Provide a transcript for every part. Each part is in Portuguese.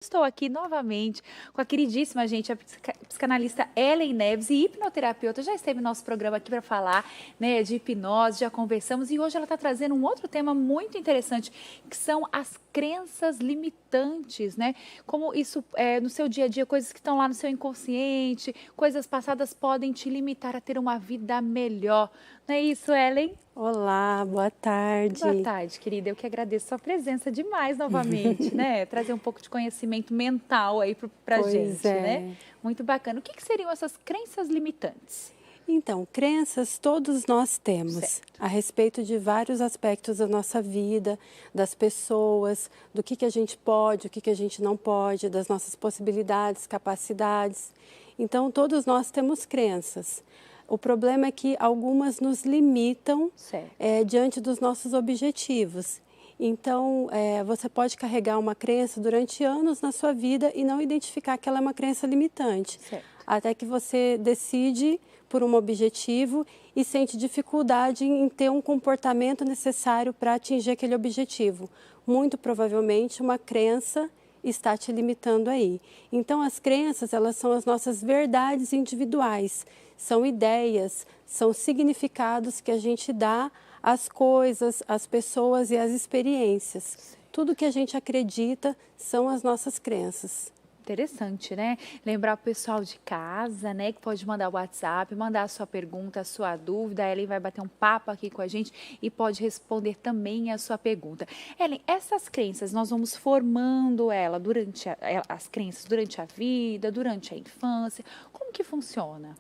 Estou aqui novamente com a queridíssima gente, a psicanalista Ellen Neves e hipnoterapeuta. Já esteve no nosso programa aqui para falar, né, de hipnose, já conversamos e hoje ela está trazendo um outro tema muito interessante, que são as crenças limitantes, né? Como isso no seu dia a dia, coisas que estão lá no seu inconsciente, coisas passadas podem te limitar a ter uma vida melhor. Não é isso, Ellen? Olá, boa Boa tarde. tarde, querida. Eu que agradeço sua presença demais novamente, né? Trazer um pouco de conhecimento mental aí pra Pois gente, né? é. Muito bacana. O que seriam essas crenças limitantes? Então, crenças todos nós temos Certo. a respeito de vários aspectos da nossa vida, das pessoas, do que a gente pode, o que a gente não pode, das nossas possibilidades, capacidades. Então, todos nós temos crenças. O problema é que algumas nos limitam Certo. diante dos nossos objetivos. Então, você pode carregar uma crença durante anos na sua vida e não identificar que ela é uma crença limitante. Certo. Até que você decide por um objetivo e sente dificuldade em ter um comportamento necessário para atingir aquele objetivo. Muito provavelmente uma crença está te limitando aí. Então, as crenças, elas são as nossas verdades individuais, são ideias, são significados que a gente dá às coisas, às pessoas e às experiências. Tudo que a gente acredita são as nossas crenças. Interessante, né? Lembrar o pessoal de casa, né, que pode mandar o WhatsApp, mandar a sua pergunta, a sua dúvida. A Ellen vai bater um papo aqui com a gente e pode responder também a sua pergunta. Ellen, essas crenças, nós vamos formando ela durante as crenças durante a vida, durante a infância. Como que funciona?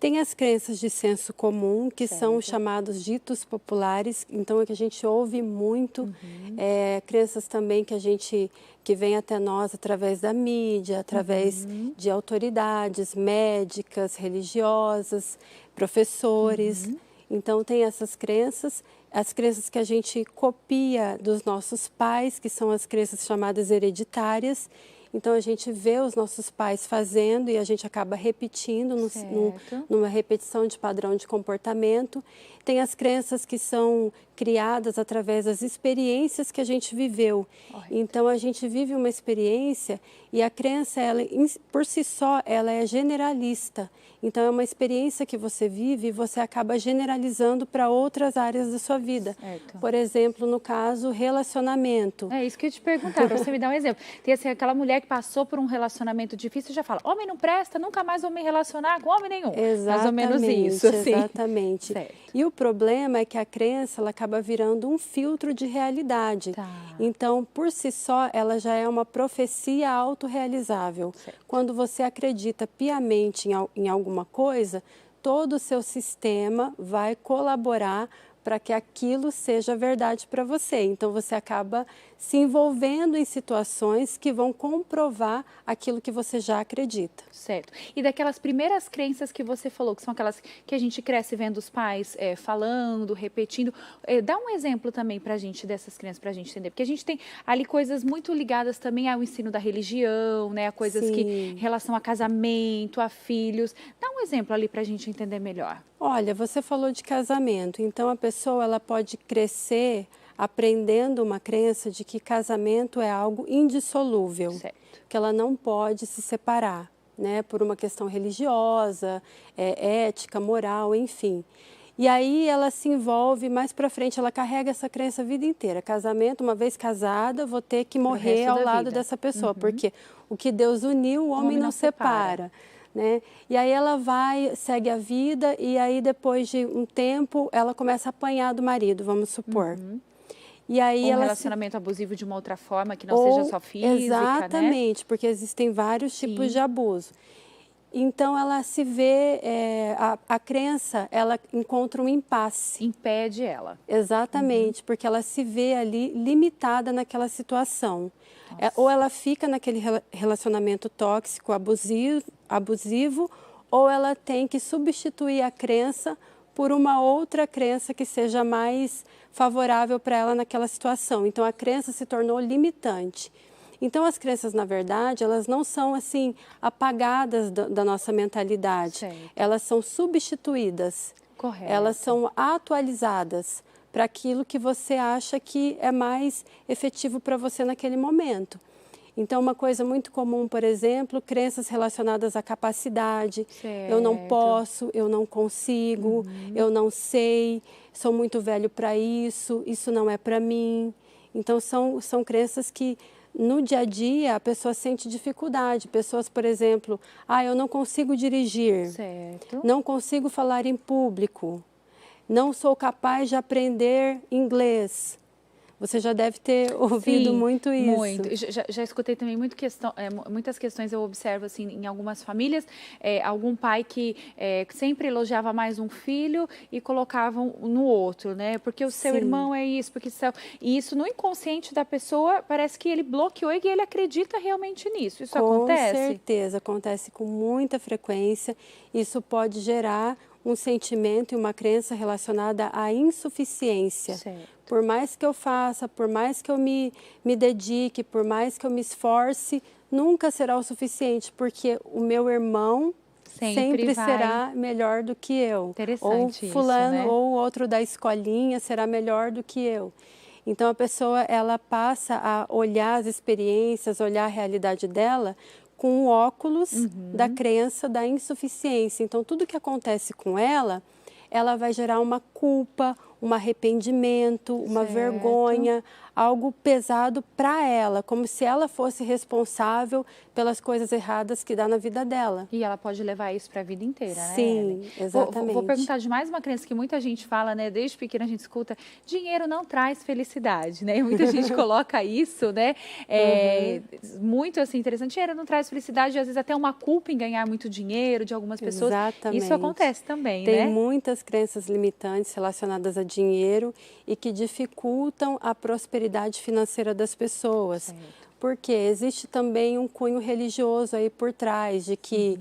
Tem as crenças de senso comum, que são os Certo. chamados ditos populares, então é que a gente ouve muito, crenças também que vem até nós através da mídia, através de autoridades médicas, religiosas, professores. Então tem essas crenças, as crenças que a gente copia dos nossos pais, que são as crenças chamadas hereditárias. Então, a gente vê os nossos pais fazendo e a gente acaba repetindo numa repetição de padrão de comportamento. Tem as crenças que são criadas através das experiências que a gente viveu. Correto. Então, a gente vive uma experiência e a crença, ela, por si só, ela é generalista. Então, é uma experiência que você vive e você acaba generalizando para outras áreas da sua vida. Certo. Por exemplo, no caso, relacionamento. É isso que eu ia te perguntar, para você me dar um exemplo. Tem assim, aquela mulher que passou por um relacionamento difícil e já fala, homem não presta, nunca mais vou me relacionar com homem nenhum. Exatamente, mais ou menos isso, assim. exatamente. Certo. E o problema é que a crença ela acaba virando um filtro de realidade. Tá. Então, por si só, ela já é uma profecia autorrealizável. Certo. Quando você acredita piamente em alguma coisa, todo o seu sistema vai colaborar para que aquilo seja verdade para você. Então, você acaba se envolvendo em situações que vão comprovar aquilo que você já acredita. Certo. E daquelas primeiras crenças que você falou, que são aquelas que a gente cresce vendo os pais falando, repetindo, dá um exemplo também para a gente dessas crenças, para a gente entender. Porque a gente tem ali coisas muito ligadas também ao ensino da religião, né? A coisas que em relação a casamento, a filhos. Dá um exemplo ali para a gente entender melhor. Olha, você falou de casamento, então a pessoa ela pode crescer aprendendo uma crença de que casamento é algo indissolúvel, Certo. que ela não pode se separar, né, por uma questão religiosa, ética, moral, enfim. E aí ela se envolve mais para frente, ela carrega essa crença a vida inteira. Casamento, uma vez casada, vou ter que morrer ao lado dessa pessoa, porque o que Deus uniu, o homem não separa. Né? E aí ela vai, segue a vida e aí depois de um tempo ela começa a apanhar do marido, vamos supor. E aí Ou um ela relacionamento abusivo de uma outra forma, que não seja só física, exatamente, né? porque existem vários tipos de abuso. Então ela se vê, a crença, ela encontra um impasse. Impede ela. Exatamente, porque ela se vê ali limitada naquela situação. Ou ela fica naquele relacionamento tóxico, abusivo, ou ela tem que substituir a crença por uma outra crença que seja mais favorável para ela naquela situação. Então, a crença se tornou limitante. Então, as crenças, na verdade, elas não são assim apagadas da nossa mentalidade. Certo. Elas são substituídas. Correto. Elas são atualizadas para aquilo que você acha que é mais efetivo para você naquele momento. Então, uma coisa muito comum, por exemplo, crenças relacionadas à capacidade. Certo. Eu não posso, eu não consigo, eu não sei, sou muito velho para isso, isso não é para mim. Então, são crenças que no dia a dia a pessoa sente dificuldade. Pessoas, por exemplo, eu não consigo dirigir, Certo. não consigo falar em público, não sou capaz de aprender inglês. Você já deve ter ouvido muito isso. Muito. Já escutei também muitas questões, eu observo assim, em algumas famílias, algum pai que sempre elogiava mais um filho e colocavam no outro, né? Porque o seu irmão é isso, e isso no inconsciente da pessoa, parece que ele bloqueou e ele acredita realmente nisso. Isso acontece? Com certeza, acontece com muita frequência. Isso pode gerar um sentimento e uma crença relacionada à insuficiência. Certo. Por mais que eu faça, por mais que eu me dedique, por mais que eu me esforce, nunca será o suficiente, porque o meu irmão sempre será melhor do que eu. Interessante ou fulano, isso, né? ou outro da escolinha será melhor do que eu. Então a pessoa ela passa a olhar as experiências, olhar a realidade dela com o óculos da crença da insuficiência. Então tudo que acontece com ela vai gerar uma culpa, um arrependimento, uma vergonha, algo pesado para ela, como se ela fosse responsável pelas coisas erradas que dá na vida dela. E ela pode levar isso para a vida inteira, né? Sim, exatamente. Vou perguntar de mais uma crença que muita gente fala, né? Desde pequena a gente escuta, dinheiro não traz felicidade, né? Muita gente coloca isso, né? Muito assim, interessante, dinheiro não traz felicidade, às vezes até uma culpa em ganhar muito dinheiro de algumas pessoas. Exatamente. Isso acontece também, né? Tem muitas crenças limitantes relacionadas a dinheiro e que dificultam a prosperidade financeira das pessoas. Certo. Porque existe também um cunho religioso aí por trás, de que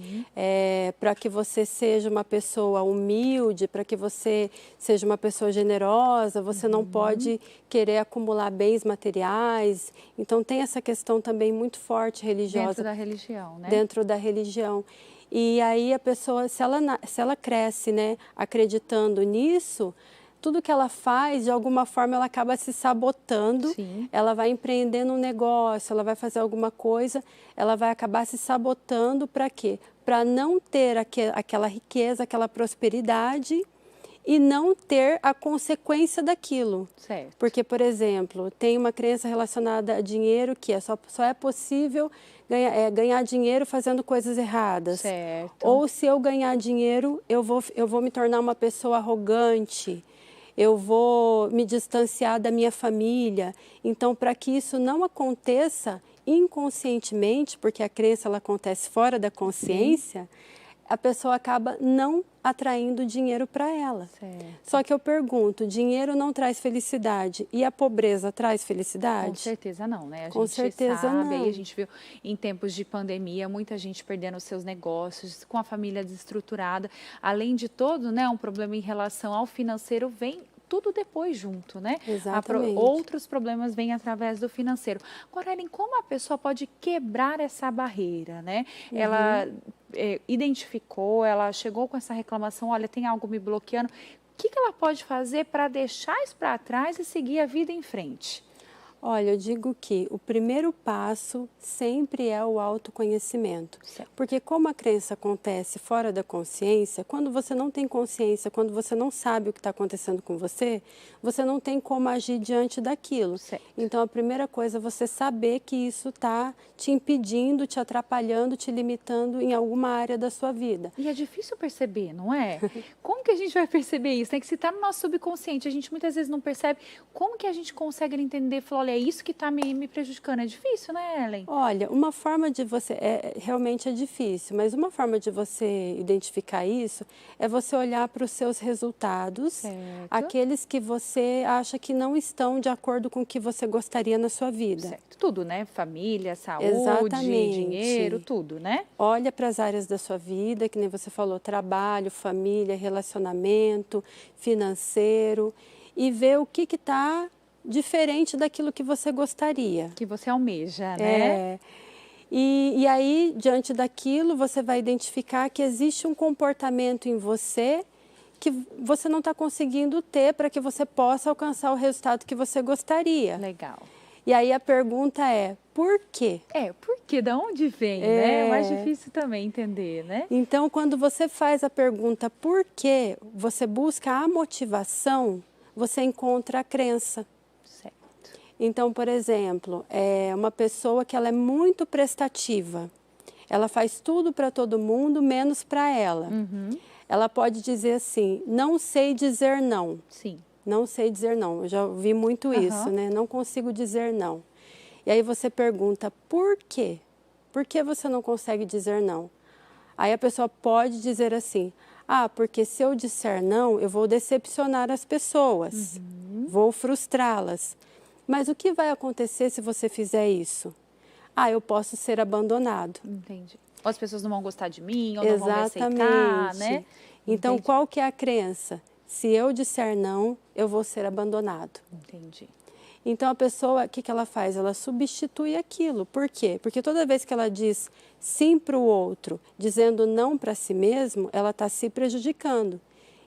para que você seja uma pessoa humilde, para que você seja uma pessoa generosa, você não pode querer acumular bens materiais. Então tem essa questão também muito forte religiosa. Dentro da religião, né? Dentro da religião. E aí a pessoa, se ela cresce, né, acreditando nisso, tudo que ela faz, de alguma forma, ela acaba se sabotando. Sim. Ela vai empreendendo um negócio, ela vai fazer alguma coisa, ela vai acabar se sabotando para quê? Para não ter aquela riqueza, aquela prosperidade e não ter a consequência daquilo. Certo. Porque, por exemplo, tem uma crença relacionada a dinheiro que só é possível ganhar dinheiro fazendo coisas erradas. Certo. Ou se eu ganhar dinheiro, eu vou me tornar uma pessoa arrogante, eu vou me distanciar da minha família. Então, para que isso não aconteça inconscientemente, porque a crença ela acontece fora da consciência, a pessoa acaba não atraindo dinheiro para ela. Certo. Só que eu pergunto, dinheiro não traz felicidade e a pobreza traz felicidade? Com certeza não, né? A Com gente certeza sabe, não. aí a gente viu em tempos de pandemia, muita gente perdendo os seus negócios, com a família desestruturada. Além de todo, né, um problema em relação ao financeiro vem tudo depois junto, né? Exatamente. Outros problemas vêm através do financeiro. Agora, Ellen, como a pessoa pode quebrar essa barreira, né? Ela identificou, ela chegou com essa reclamação, olha, tem algo me bloqueando. O que ela pode fazer para deixar isso para trás e seguir a vida em frente? Olha, eu digo que o primeiro passo sempre é o autoconhecimento. Certo. Porque como a crença acontece fora da consciência, quando você não tem consciência, quando você não sabe o que está acontecendo com você não tem como agir diante daquilo. Certo. Então, a primeira coisa é você saber que isso está te impedindo, te atrapalhando, te limitando em alguma área da sua vida. E é difícil perceber, não é? Como que a gente vai perceber isso? Tem que estar no nosso subconsciente. A gente muitas vezes não percebe. Como que a gente consegue entender e falar, olha, é isso que está me prejudicando? É difícil, né, Ellen? Olha, uma forma de você, realmente é difícil, mas uma forma de você identificar isso é você olhar para os seus resultados, Certo. aqueles que você acha que não estão de acordo com o que você gostaria na sua vida. Certo. Tudo, né? Família, saúde, Exatamente. dinheiro, tudo, né? Olha para as áreas da sua vida, que nem você falou, trabalho, família, relacionamento, financeiro, e vê o que está diferente daquilo que você gostaria. Que você almeja, né? E aí, diante daquilo, você vai identificar que existe um comportamento em você que você não está conseguindo ter para que você possa alcançar o resultado que você gostaria. Legal. E aí a pergunta é, por quê? Por quê? Da onde vem, né? É mais difícil também entender, né? Então, quando você faz a pergunta por quê, você busca a motivação, você encontra a crença. Certo. Então, por exemplo, uma pessoa que ela é muito prestativa, ela faz tudo para todo mundo, menos para ela. Ela pode dizer assim, não sei dizer não. Sim. Não sei dizer não, eu já ouvi muito isso, né? Não consigo dizer não. E aí você pergunta, por quê? Por que você não consegue dizer não? Aí a pessoa pode dizer assim, porque se eu disser não, eu vou decepcionar as pessoas, vou frustrá-las. Mas o que vai acontecer se você fizer isso? Eu posso ser abandonado. Entendi. Ou as pessoas não vão gostar de mim, ou não vão me aceitar, né? Então, qual que é a crença? Se eu disser não, eu vou ser abandonado. Entendi. Então, a pessoa, o que ela faz? Ela substitui aquilo. Por quê? Porque toda vez que ela diz sim para o outro, dizendo não para si mesmo, ela está se prejudicando.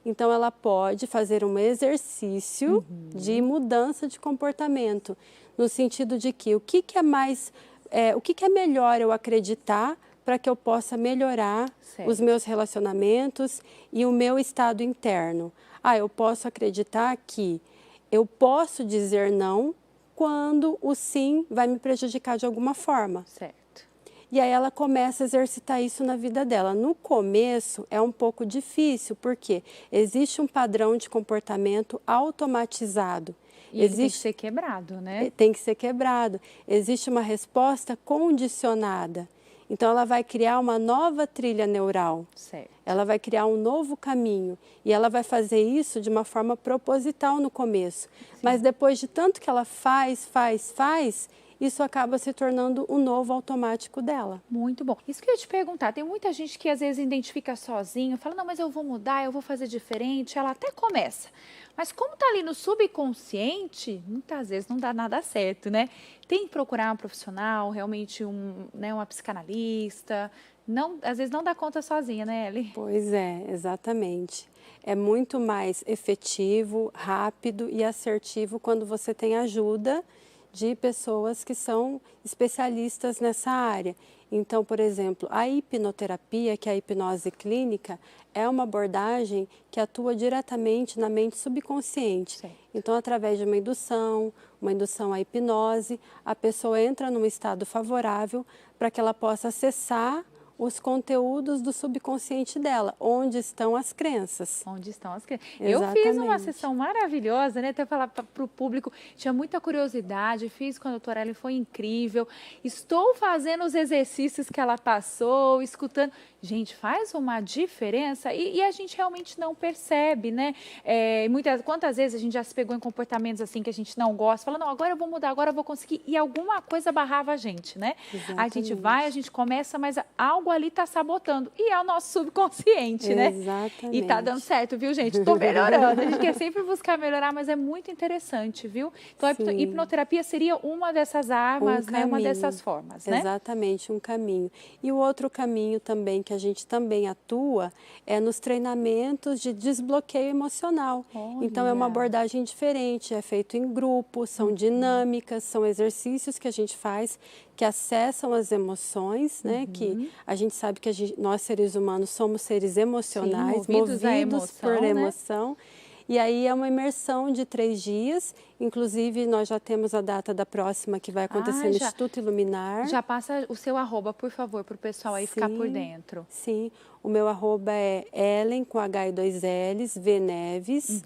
Então, ela pode fazer um exercício de mudança de comportamento, no sentido de que o que é melhor eu acreditar para que eu possa melhorar os meus relacionamentos e o meu estado interno. Eu posso acreditar que eu posso dizer não quando o sim vai me prejudicar de alguma forma. Certo. E aí ela começa a exercitar isso na vida dela. No começo é um pouco difícil, porque existe um padrão de comportamento automatizado. E ele tem que ser quebrado, né? Tem que ser quebrado. Existe uma resposta condicionada. Então, ela vai criar uma nova trilha neural. Certo. Ela vai criar um novo caminho. E ela vai fazer isso de uma forma proposital no começo. Sim. Mas depois de tanto que ela faz, isso acaba se tornando o novo automático dela. Muito bom. Isso que eu ia te perguntar, tem muita gente que às vezes identifica sozinho, fala, não, mas eu vou mudar, eu vou fazer diferente, ela até começa. Mas como está ali no subconsciente, muitas vezes não dá nada certo, né? Tem que procurar um profissional, realmente uma psicanalista, às vezes não dá conta sozinha, né, Ellen? Pois é, exatamente. É muito mais efetivo, rápido e assertivo quando você tem ajuda de pessoas que são especialistas nessa área. Então, por exemplo, a hipnoterapia, que é a hipnose clínica, é uma abordagem que atua diretamente na mente subconsciente. Certo. Então, através de uma indução à hipnose, a pessoa entra num estado favorável para que ela possa acessar os conteúdos do subconsciente dela, onde estão as crenças. Onde estão as crenças. Exatamente. Eu fiz uma sessão maravilhosa, né? Até falar para o público, tinha muita curiosidade, fiz com a doutora Ellen, foi incrível. Estou fazendo os exercícios que ela passou, escutando. Gente, faz uma diferença e a gente realmente não percebe, né? Quantas vezes a gente já se pegou em comportamentos assim que a gente não gosta, falando, não, agora eu vou mudar, agora eu vou conseguir, e alguma coisa barrava a gente, né? Exatamente. A gente começa, mas algo ali está sabotando, e é o nosso subconsciente, né? Exatamente. E tá dando certo, viu, gente? Estou melhorando. A gente quer sempre buscar melhorar, mas é muito interessante, viu? Então, a hipnoterapia seria uma dessas armas, né? Uma dessas formas, né? Exatamente, um caminho. E o outro caminho também que a gente também atua é nos treinamentos de desbloqueio emocional. Olha. Então, é uma abordagem diferente, é feito em grupo, são dinâmicas, são exercícios que a gente faz que acessam as emoções, né? Que a gente sabe que nós seres humanos somos seres emocionais, sim, movidos por emoção. Né? E aí é uma imersão de 3 dias, inclusive nós já temos a data da próxima que vai acontecer no Instituto Iluminar. Já passa o seu @, por favor, para o pessoal aí ficar por dentro. Sim, o meu @ é Ellen, com H e 2 L's, V Neves,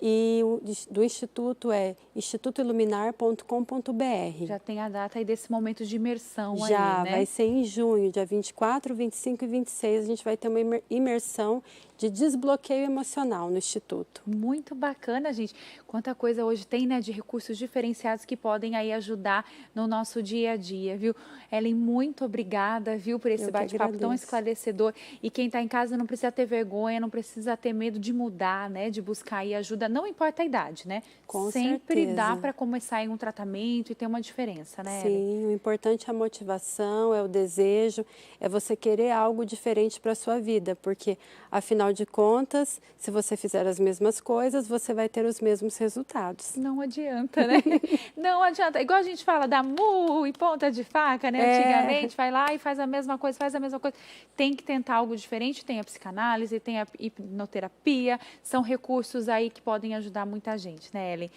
e o do Instituto é institutoiluminar.com.br. Já tem a data aí desse momento de imersão aí, né? Vai ser em junho, dia 24, 25 e 26, a gente vai ter uma imersão de desbloqueio emocional no Instituto. Muito bacana, gente. Quanta coisa hoje tem, né, de recursos diferenciados que podem aí ajudar no nosso dia a dia, viu? Ellen, muito obrigada, viu, por esse bate-papo tão esclarecedor. E quem está em casa não precisa ter vergonha, não precisa ter medo de mudar, né, de buscar aí ajuda, não importa a idade, né? Com Sempre certeza. dá para começar em um tratamento e ter uma diferença, né, Ellen? Sim, o importante é a motivação, é o desejo, é você querer algo diferente para a sua vida, porque, afinal de contas, se você fizer as mesmas coisas, você vai ter os mesmos resultados. Não não adianta, né? Não adianta. Igual a gente fala da murro e ponta de faca, né? Antigamente, vai lá e faz a mesma coisa, Tem que tentar algo diferente. Tem a psicanálise, tem a hipnoterapia. São recursos aí que podem ajudar muita gente, né, Ellen?